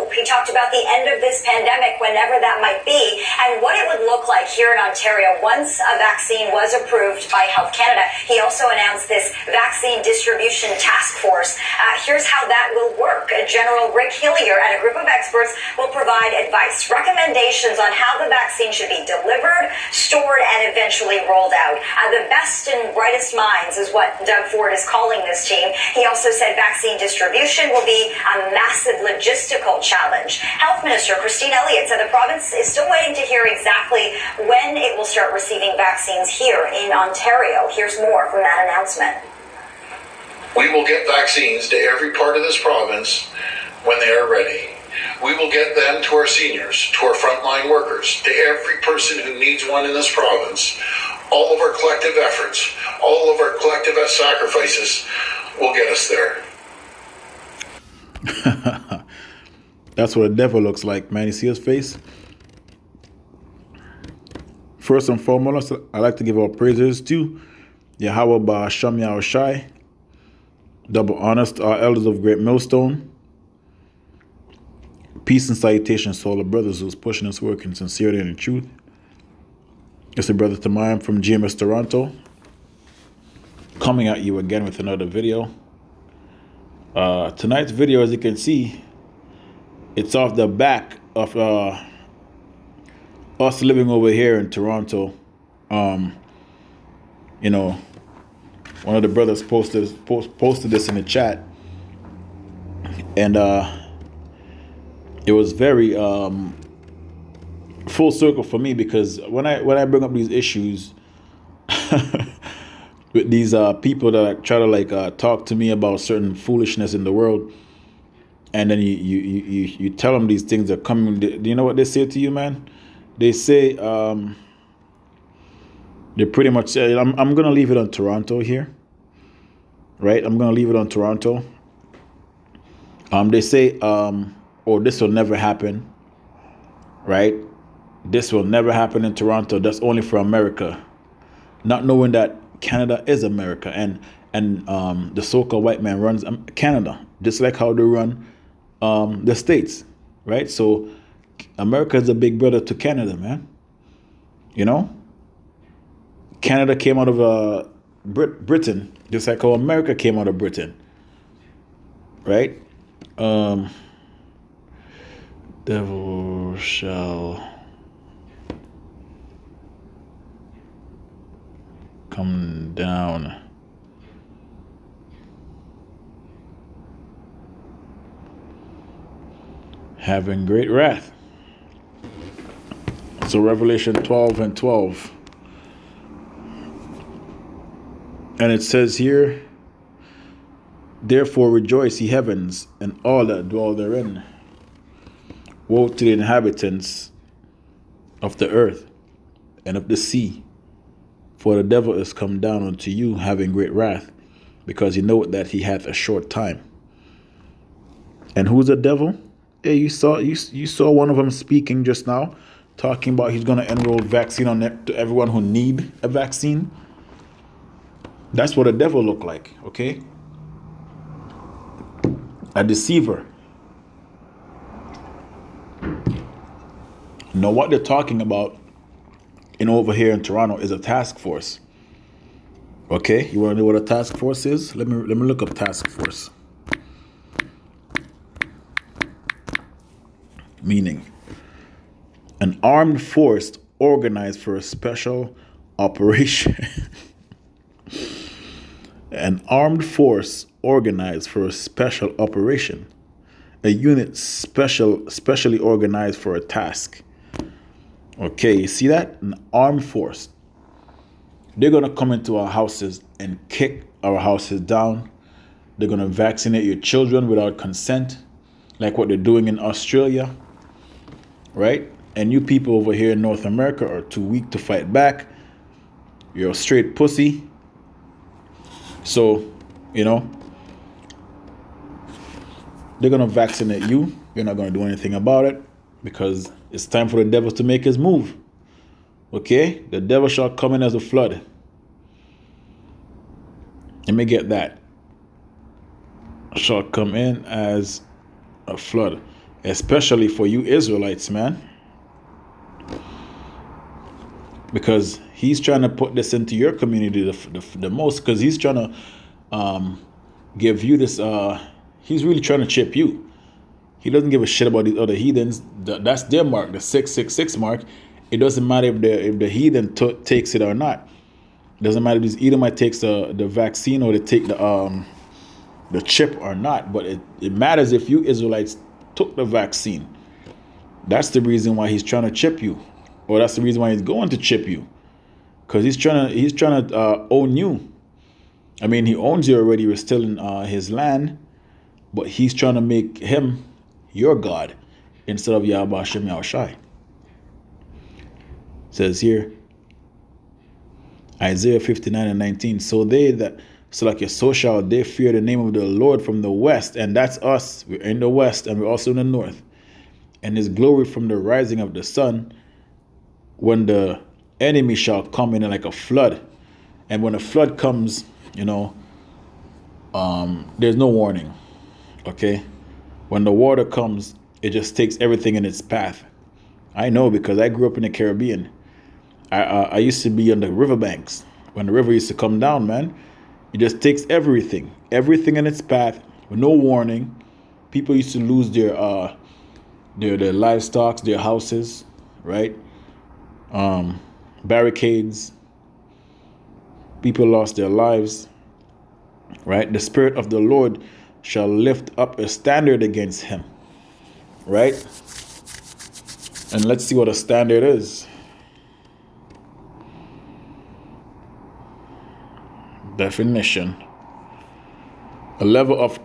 hope. He talked about the end of this pandemic, whenever that might be, and what it would look like here in Ontario once a vaccine was approved by Health Canada. He also announced this vaccine distribution task force. Here's how that will work. General Rick Hillier and a group of experts will provide advice, recommendations on how the vaccine should be delivered, stored, and eventually rolled out. The best and brightest minds is what Doug Ford is calling this team. He also said vaccine distribution will be a massive logistical challenge. Health Minister Christine Elliott said the province is still waiting to hear exactly when it will start receiving vaccines here in Ontario. Here's more from that announcement. We will get vaccines to every part of this province when they are ready. We will get them to our seniors, to our frontline workers, to every person who needs one in this province. All of our collective efforts, all of our collective sacrifices will get us there. That's what the devil looks like, man. You see his face? First and foremost, I like to give our praises to Yahweh Ba'Hashem Yahushai, double honest, our elders of Great Millstone. Peace and salutations to all the brothers who's pushing this work in sincerity and in truth. It's the brother Tamayam from GMS Toronto, coming at you again with another video. Tonight's video, as you can see, it's off the back of us living over here in Toronto. You know, one of the brothers posted this in the chat, and it was very full circle for me, because when I bring up these issues with these people that try to talk to me about certain foolishness in the world, and then you tell them these things are coming. Do you know what they say to you, man? They say they pretty much say, I'm gonna leave it on Toronto here, right? I'm gonna leave it on Toronto. They say, oh, this will never happen, right? This will never happen in Toronto. That's only for America, not knowing that Canada is America, and the so-called white man runs Canada, just like how they run the States, right? So America is a big brother to Canada, man. You know, Canada came out of Britain, just like how America came out of Britain, right? Devil shall come down. Having great wrath. So Revelation 12:12. And it says here, therefore rejoice, ye heavens, and all that dwell therein. Woe to the inhabitants of the earth and of the sea, for the devil is come down unto you, having great wrath, because you know that he hath a short time. And who's the devil? Yeah, you saw one of them speaking just now, talking about he's going to enroll vaccine on to everyone who need a vaccine. That's what a devil look like, okay? A deceiver. Now, what they're talking about over here in Toronto is a task force. Okay, you want to know what a task force is? Let me look up task force. Meaning, an armed force organized for a special operation. An armed force organized for a special operation. A unit specially organized for a task. Okay, you see that? An armed force. They're going to come into our houses and kick our houses down. They're going to vaccinate your children without consent, like what they're doing in Australia, right? And you people over here in North America are too weak to fight back. You're a straight pussy. So, you know, they're going to vaccinate you. You're not going to do anything about it, because it's time for the devil to make his move. Okay? The devil shall come in as a flood. Let me get that. Shall come in as a flood. especially for you Israelites, man. Because he's trying to put this into your community the most, because he's trying to give you this, he's really trying to chip you. He doesn't give a shit about these other heathens. That's their mark, the 666 mark. It doesn't matter if the heathen takes it or not. It doesn't matter if this Edomite takes the vaccine or they take the chip or not. But it matters if you Israelites took the vaccine. That's the reason why he's trying to chip you. Or that's the reason why he's going to chip you. Because he's trying to own you. I mean, he owns you already. You're still in his land. But he's trying to make him your God instead of Yahweh Hashem Yahushai. It says here, Isaiah 59:19. So shall they fear the name of the Lord from the west. And that's us. We're in the west and we're also in the north. And his glory from the rising of the sun, when the enemy shall come in like a flood. And when a flood comes, there's no warning. Okay? When the water comes, it just takes everything in its path. I know, because I grew up in the Caribbean. I used to be on the riverbanks. When the river used to come down, man, it just takes everything in its path with no warning. People used to lose their livestock, their houses, right? Barricades. People lost their lives, right? The Spirit of the Lord shall lift up a standard against him, right? And let's see what a standard is. Definition. A level of